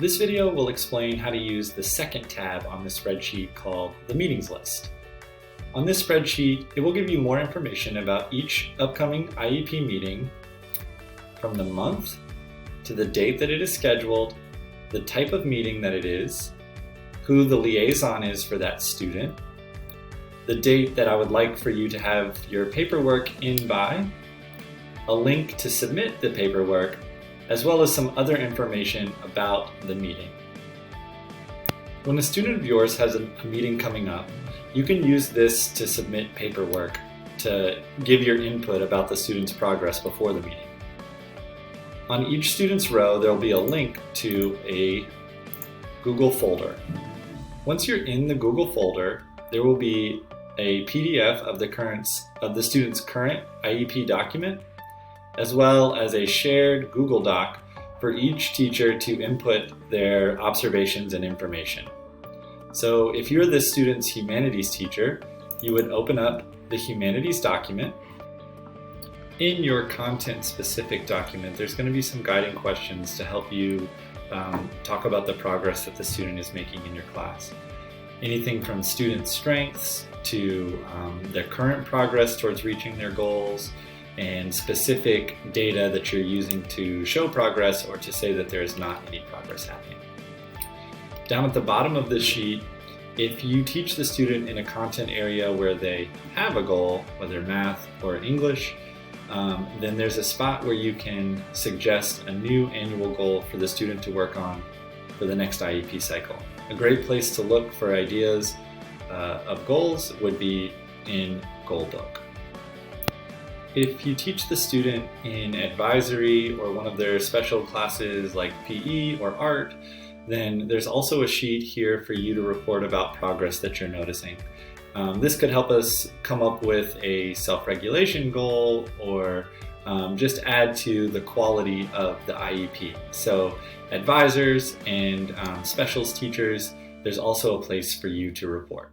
This video will explain how to use the second tab on the spreadsheet called the Meetings List. On this spreadsheet, it will give you more information about each upcoming IEP meeting, from the month to the date that it is scheduled, the type of meeting that it is, who the liaison is for that student, the date that I would like for you to have your paperwork in by, a link to submit the paperwork, as well as some other information about the meeting. When a student of yours has a meeting coming up, you can use this to submit paperwork to give your input about the student's progress before the meeting. On each student's row, there will be a link to a Google folder. Once you're in the Google folder, there will be a PDF of the student's current IEP document, as well as a shared Google Doc for each teacher to input their observations and information. So if you're this student's humanities teacher, you would open up the humanities document. In your content-specific document, there's going to be some guiding questions to help you talk about the progress that the student is making in your class. Anything from student strengths to their current progress towards reaching their goals, and specific data that you're using to show progress or to say that there is not any progress happening. Down at the bottom of this sheet, if you teach the student in a content area where they have a goal, whether math or English, then there's a spot where you can suggest a new annual goal for the student to work on for the next IEP cycle. A great place to look for ideas of goals would be in Goalbook. If you teach the student in advisory or one of their special classes like PE or art, then there's also a sheet here for you to report about progress that you're noticing. This could help us come up with a self-regulation goal or just add to the quality of the IEP. So advisors and specials teachers, there's also a place for you to report.